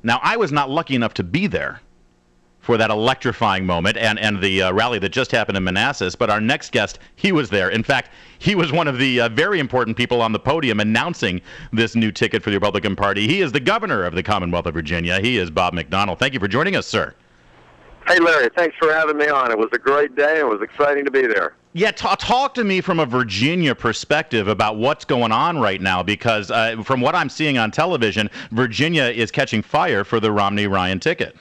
Now, I was not lucky enough to be there for that electrifying moment and the rally that just happened in Manassas, but our next guest, he was there. In fact, he was one of the very important people on the podium announcing this new ticket for the Republican Party. He is the governor of the Commonwealth of Virginia. He is Bob McDonnell. Thank you for joining us, sir. Hey, Larry, thanks for having me on. It was a great day. It was exciting to be there. Yeah, talk to me from a Virginia perspective about what's going on right now, because from what I'm seeing on television, Virginia is catching fire for the Romney-Ryan ticket.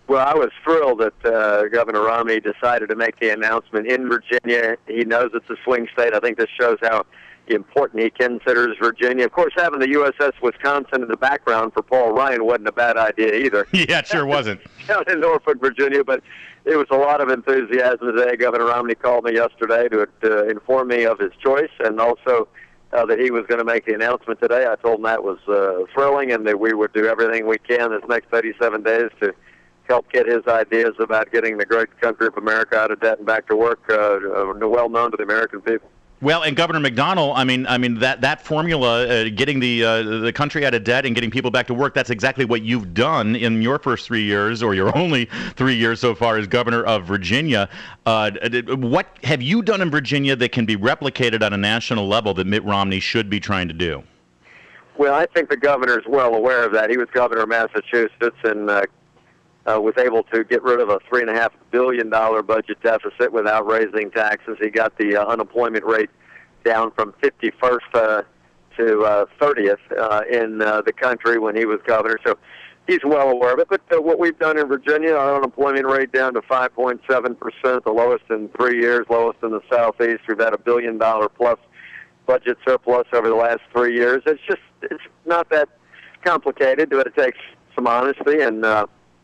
Well, I was thrilled that Governor Romney decided to make the announcement in Virginia. He knows it's a swing state. I think this shows how important he considers Virginia. Of course, having the USS Wisconsin in the background for Paul Ryan wasn't a bad idea either. Yeah, it sure wasn't. Down in Norfolk, Virginia, but it was a lot of enthusiasm today. Governor Romney called me yesterday to inform me of his choice, and also that he was going to make the announcement today. I told him that was thrilling, and that we would do everything we can this next 37 days to help get his ideas about getting the great country of America out of debt and back to work well known to the American people. Well, and Governor McDonnell, I mean that formula, getting the country out of debt and getting people back to work, that's exactly what you've done in your first 3 years, or your only 3 years so far as governor of Virginia. What have you done in Virginia that can be replicated on a national level that Mitt Romney should be trying to do? Well, I think the governor is well aware of that. He was governor of Massachusetts and was able to get rid of a $3.5 billion budget deficit without raising taxes. He got the unemployment rate down from 51st to 30th in the country when he was governor. So he's well aware of it. But what we've done in Virginia, our unemployment rate down to 5.7%, the lowest in 3 years, lowest in the Southeast. We've had $1 billion plus budget surplus over the last 3 years. It's not that complicated, but it takes some honesty and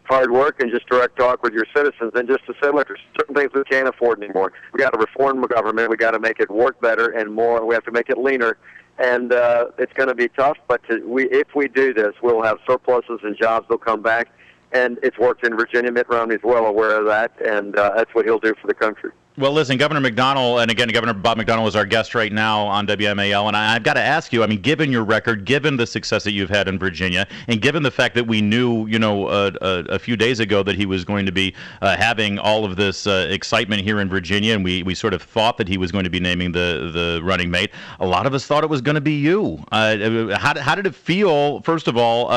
hard work and just direct talk with your citizens, and just to say, look, there's certain things we can't afford anymore. We got to reform the government. We got to make it work better and more. We have to make it leaner, and it's going to be tough. But if we do this, we'll have surpluses and jobs will come back. And it's worked in Virginia. Mitt Romney's well aware of that, and that's what he'll do for the country. Well, listen, Governor McDonnell, and again, Governor Bob McDonnell is our guest right now on WMAL, and I've got to ask you, I mean, given your record, given the success that you've had in Virginia, and given the fact that we knew, a few days ago that he was going to be having all of this excitement here in Virginia, and we sort of thought that he was going to be naming the running mate, a lot of us thought it was going to be you. How did it feel, first of all,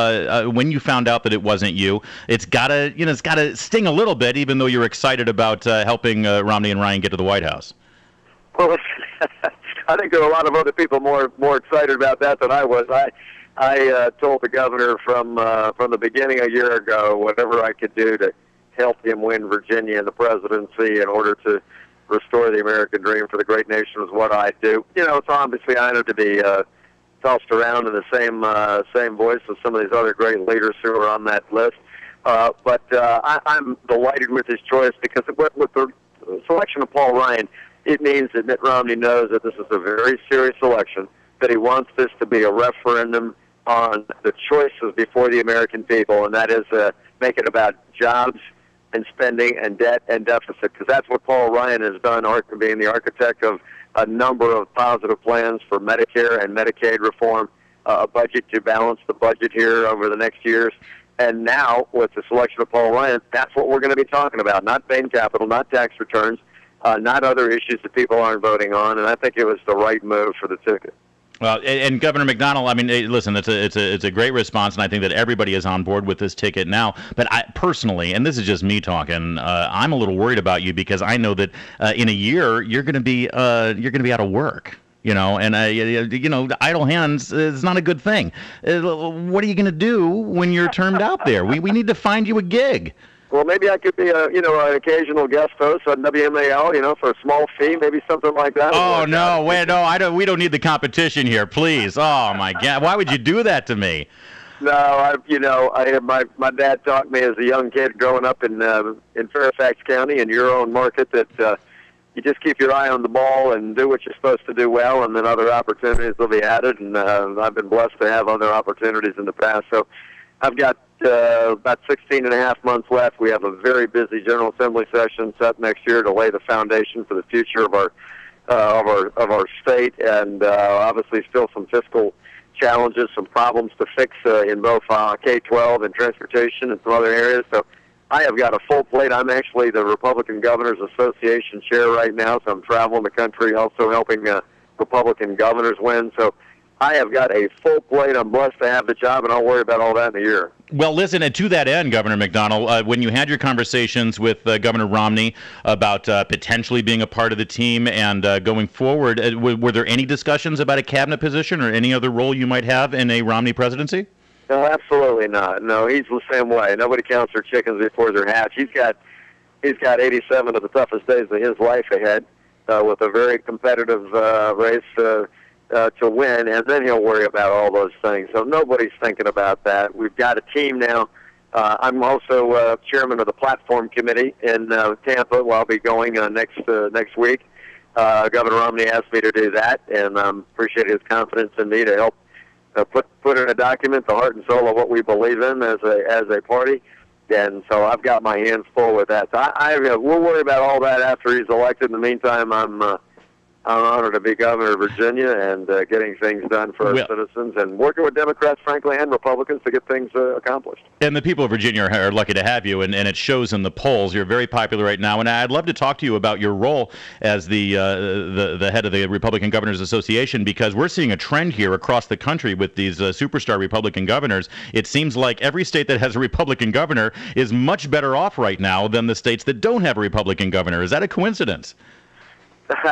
when you found out that it wasn't you? It's got to sting a little bit, even though you're excited about helping Romney and Ryan get to the White House. Well, I think there are a lot of other people more excited about that than I was. I told the governor from the beginning a year ago whatever I could do to help him win Virginia and the presidency in order to restore the American dream for the great nation was what I'd do. It's obviously honored to be tossed around in the same voice as some of these other great leaders who are on that list. But I'm delighted with his choice, because with the selection of Paul Ryan, it means that Mitt Romney knows that this is a very serious election, that he wants this to be a referendum on the choices before the American people, and that is make it about jobs and spending and debt and deficit, because that's what Paul Ryan has done, being the architect of a number of positive plans for Medicare and Medicaid reform, a budget to balance the budget here over the next years. And now, with the selection of Paul Ryan, that's what we're going to be talking about, not Bain Capital, not tax returns, not other issues that people aren't voting on, and I think it was the right move for the ticket. Well, and Governor McDonnell, I mean, listen, it's a great response, and I think that everybody is on board with this ticket now. But I personally, and this is just me talking, I'm a little worried about you, because I know that in a year you're going to be out of work. And idle hands is not a good thing. What are you going to do when you're termed out there? We need to find you a gig. Well, maybe I could be an occasional guest host on WMAL, for a small fee, maybe something like that. Oh no, we don't need the competition here, please. Oh my God, why would you do that to me? No, my dad taught me as a young kid growing up in Fairfax County, in your own market, that you just keep your eye on the ball and do what you're supposed to do well, and then other opportunities will be added. And I've been blessed to have other opportunities in the past. So I've got about 16 and a half months left. We have a very busy General Assembly session set next year to lay the foundation for the future of our state, and obviously still some fiscal challenges, some problems to fix in both K-12 and transportation and some other areas. So I have got a full plate. I'm actually the Republican Governors Association chair right now, so I'm traveling the country also helping Republican governors win. So I have got a full plate. I'm blessed to have the job, and I'll worry about all that in a year. Well, listen, and to that end, Governor McDonnell, when you had your conversations with Governor Romney about potentially being a part of the team and going forward, were there any discussions about a cabinet position or any other role you might have in a Romney presidency? No, absolutely not. No, he's the same way. Nobody counts their chickens before they're hatched. He's got 87 of the toughest days of his life ahead with a very competitive race to win, and then he'll worry about all those things. So nobody's thinking about that. We've got a team now. I'm also chairman of the platform committee in Tampa, where I'll be going next week. Governor Romney asked me to do that, and appreciate his confidence in me to help put in a document the heart and soul of what we believe in as a party. And so I've got my hands full with that. So we'll worry about all that after he's elected. In the meantime, I'm honored to be governor of Virginia and getting things done for our citizens and working with Democrats, frankly, and Republicans to get things accomplished. And the people of Virginia are lucky to have you, and it shows in the polls. You're very popular right now, and I'd love to talk to you about your role as the head of the Republican Governors Association, because we're seeing a trend here across the country with these superstar Republican governors. It seems like every state that has a Republican governor is much better off right now than the states that don't have a Republican governor. Is that a coincidence?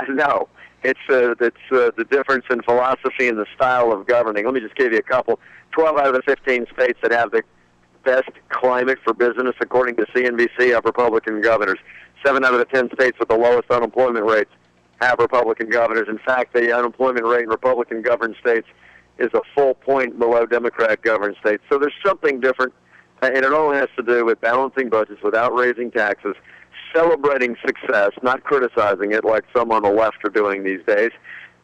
No. It's the difference in philosophy and the style of governing. Let me just give you a couple. 12 out of the 15 states that have the best climate for business, according to CNBC, have Republican governors. 7 out of the 10 states with the lowest unemployment rates have Republican governors. In fact, the unemployment rate in Republican-governed states is a full point below Democrat-governed states. So there's something different, and it all has to do with balancing budgets without raising taxes, celebrating success, not criticizing it like some on the left are doing these days.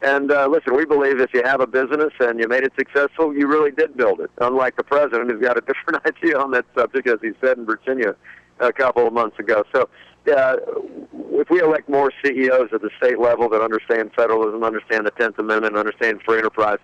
And listen, we believe if you have a business and you made it successful, you really did build it, unlike the president who's got a different idea on that subject, as he said in Virginia a couple of months ago. So if we elect more CEOs at the state level that understand federalism, understand the 10th Amendment, understand free enterprise,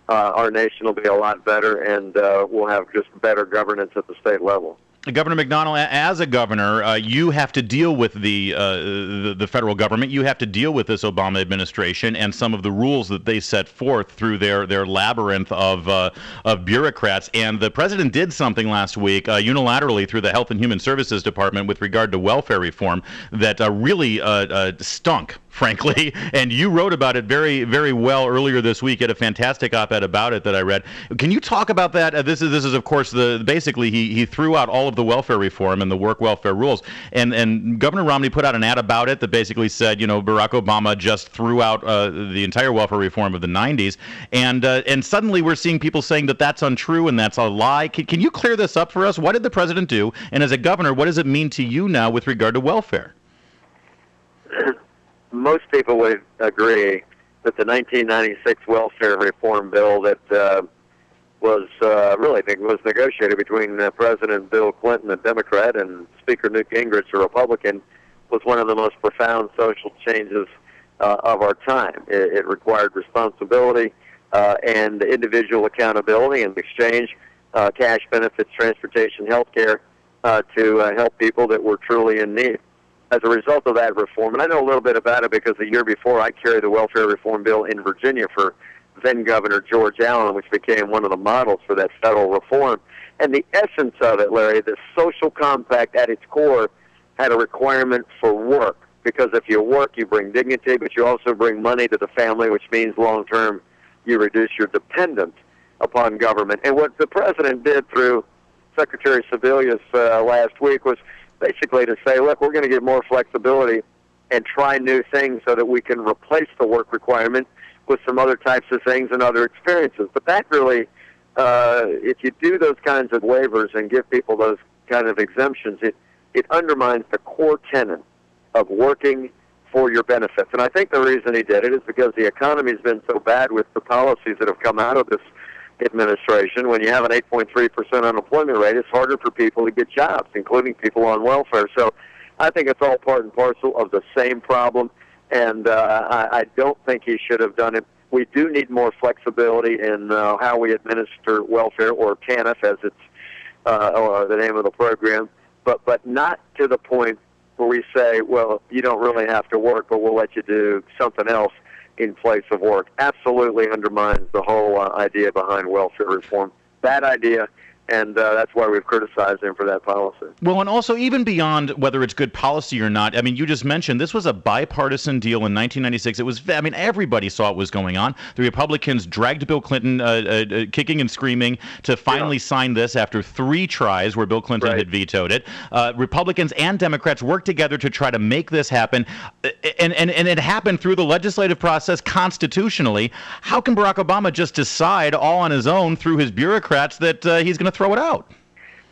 our nation will be a lot better, and we'll have just better governance at the state level. Governor McDonnell, as a governor, you have to deal with the federal government. You have to deal with this Obama administration and some of the rules that they set forth through their labyrinth of bureaucrats. And the president did something last week unilaterally through the Health and Human Services Department with regard to welfare reform that really stunk, frankly, and you wrote about it very, very well earlier this week. You had a fantastic op-ed about it that I read. Can you talk about that? This is of course basically he threw out all of the welfare reform and the work welfare rules, and Governor Romney put out an ad about it that basically said, Barack Obama just threw out the entire welfare reform of the 90s, and suddenly we're seeing people saying that that's untrue and that's a lie. Can you clear this up for us? What did the president do? And as a governor, what does it mean to you now with regard to welfare? Most people would agree that the 1996 welfare reform bill that was negotiated between President Bill Clinton, a Democrat, and Speaker Newt Gingrich, a Republican, was one of the most profound social changes of our time. It required responsibility and individual accountability in exchange, cash benefits, transportation, health care, to help people that were truly in need. As a result of that reform, and I know a little bit about it because the year before I carried the welfare reform bill in Virginia for then-Governor George Allen, which became one of the models for that federal reform. And the essence of it, Larry, the social compact at its core had a requirement for work, because if you work, you bring dignity, but you also bring money to the family, which means long-term you reduce your dependence upon government. And what the president did through Secretary Sebelius last week was basically to say, look, we're going to get more flexibility and try new things so that we can replace the work requirement with some other types of things and other experiences. But that really, if you do those kinds of waivers and give people those kind of exemptions, it undermines the core tenet of working for your benefits. And I think the reason he did it is because the economy's been so bad with the policies that have come out of this administration. When you have an 8.3% unemployment rate, it's harder for people to get jobs, including people on welfare. So I think it's all part and parcel of the same problem, and I don't think he should have done it We do need more flexibility in how we administer welfare, or TANF as it's or the name of the program, but not to the point where we say, well, you don't really have to work, but we'll let you do something else in place of work. Absolutely undermines the whole idea behind welfare reform. Bad idea. And that's why we've criticized him for that policy. Well, and also even beyond whether it's good policy or not, I mean, you just mentioned this was a bipartisan deal in 1996. It was, I mean, everybody saw what was going on. The Republicans dragged Bill Clinton kicking and screaming to finally sign this after 3 tries where Bill Clinton had vetoed it. Republicans and Democrats worked together to try to make this happen, and it happened through the legislative process constitutionally. How can Barack Obama just decide all on his own through his bureaucrats that he's going to throw it out?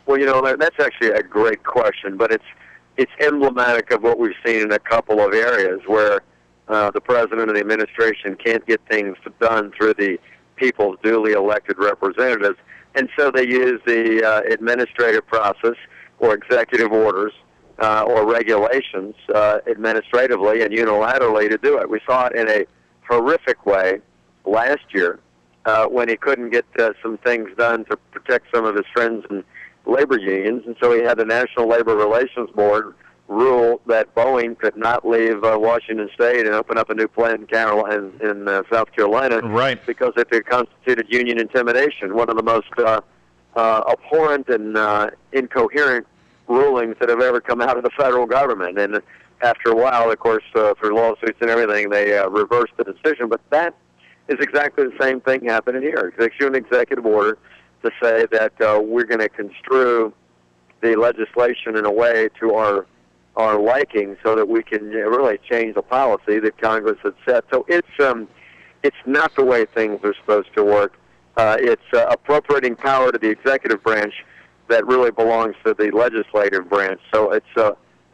Well, you know, that's actually a great question, but it's emblematic of what we've seen in a couple of areas where the president and the administration can't get things done through the people's duly elected representatives, and so they use the administrative process or executive orders or regulations administratively and unilaterally to do it. We saw it in a horrific way last year when he couldn't get some things done to protect some of his friends and labor unions, and so he had the National Labor Relations Board rule that Boeing could not leave Washington State and open up a new plant in South Carolina, because it constituted union intimidation, one of the most abhorrent and incoherent rulings that have ever come out of the federal government. And after a while, of course, for lawsuits and everything, they reversed the decision. But that is exactly the same thing happening here. They issue an executive order to say that we're going to construe the legislation in a way to our liking so that we can really change the policy that Congress had set. So it's not the way things are supposed to work. It's appropriating power to the executive branch that really belongs to the legislative branch. So it's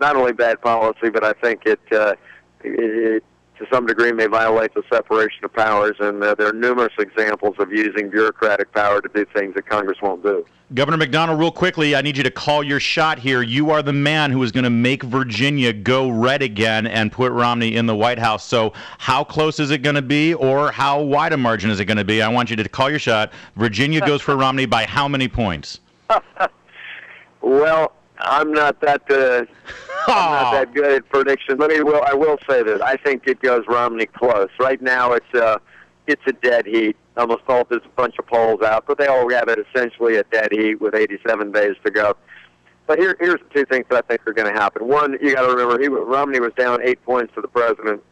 not only bad policy, but I think it to some degree may violate the separation of powers, and there are numerous examples of using bureaucratic power to do things that Congress won't do. Governor McDonnell, real quickly, I need you to call your shot here. You are the man who is going to make Virginia go red again and put Romney in the White House. So how close is it going to be, or how wide a margin is it going to be? I want you to call your shot. Virginia goes for Romney by how many points? Well, I'm not that good at predictions. I will say this. I think it goes Romney close. Right now, it's a dead heat. Almost all there's a bunch of polls out, but they all have it essentially a dead heat with 87 days to go. But here's the 2 things that I think are going to happen. One, you got to remember, Romney was down 8 points to the president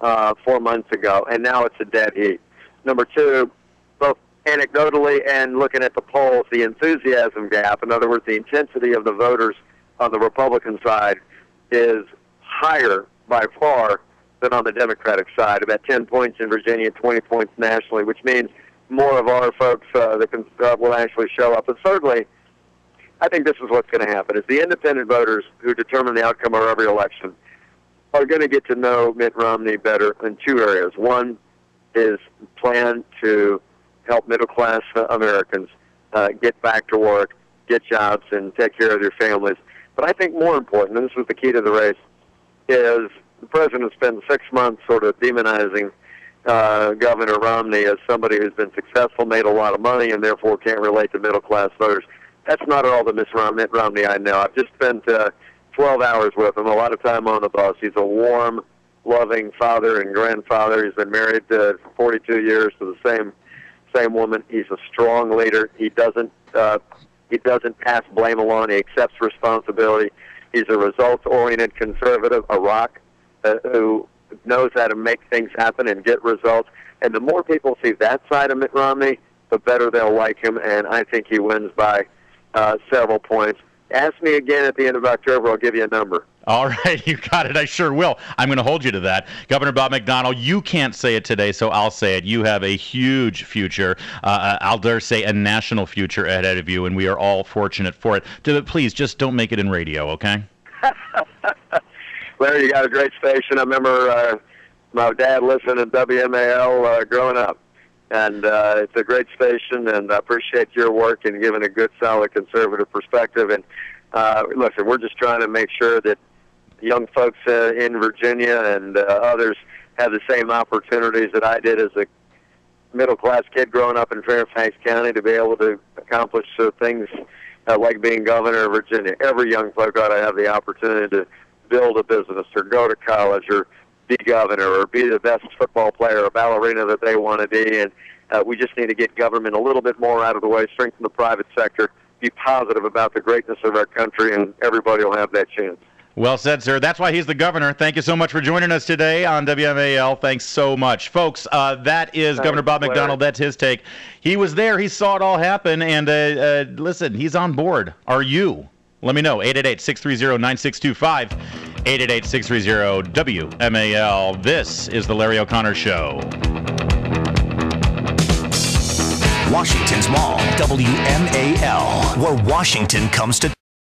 4 months ago, and now it's a dead heat. Number 2, both anecdotally and looking at the polls, the enthusiasm gap, in other words, the intensity of the voters on the Republican side, is higher by far than on the Democratic side, about 10 points in Virginia, 20 points nationally, which means more of our folks that will actually show up. And thirdly, I think this is what's going to happen, is the independent voters who determine the outcome of every election are going to get to know Mitt Romney better in 2 areas. One is plan to help middle-class Americans get back to work, get jobs, and take care of their families. But I think more important, and this was the key to the race, is the president spent 6 months sort of demonizing Governor Romney as somebody who's been successful, made a lot of money, and therefore can't relate to middle-class voters. That's not at all the Mitt Romney I know. I've just spent 12 hours with him, a lot of time on the bus. He's a warm, loving father and grandfather. He's been married for 42 years to the same woman. He's a strong leader. He doesn't pass blame along. He accepts responsibility. He's a results-oriented conservative, a rock who knows how to make things happen and get results. And the more people see that side of Mitt Romney, the better they'll like him. And I think he wins by several points. Ask me again at the end of October. I'll give you a number. All right, you got it. I sure will. I'm going to hold you to that. Governor Bob McDonnell, you can't say it today, so I'll say it. You have a huge future. I'll dare say a national future ahead of you, and we are all fortunate for it. Please, just don't make it in radio, okay? Larry, you got a great station. I remember my dad listening to WMAL growing up. And it's a great station, and I appreciate your work in giving a good, solid conservative perspective. And listen, we're just trying to make sure that young folks in Virginia and others have the same opportunities that I did as middle-class kid growing up in Fairfax County to be able to accomplish things like being governor of Virginia. Every young folk ought to have the opportunity to build a business or go to college or be governor or be the best football player or ballerina that they want to be. And we just need to get government a little bit more out of the way, strengthen the private sector, be positive about the greatness of our country, and everybody will have that chance. Well said, sir. That's why he's the governor. Thank you so much for joining us today on WMAL. Thanks so much. Folks, that is Governor Bob McDonnell. That's his take. He was there. He saw it all happen. And listen, he's on board. Are you? Let me know. 888-630-9625. 888-630-WMAL. This is the Larry O'Connor Show. Washington's Mall, WMAL, where Washington comes to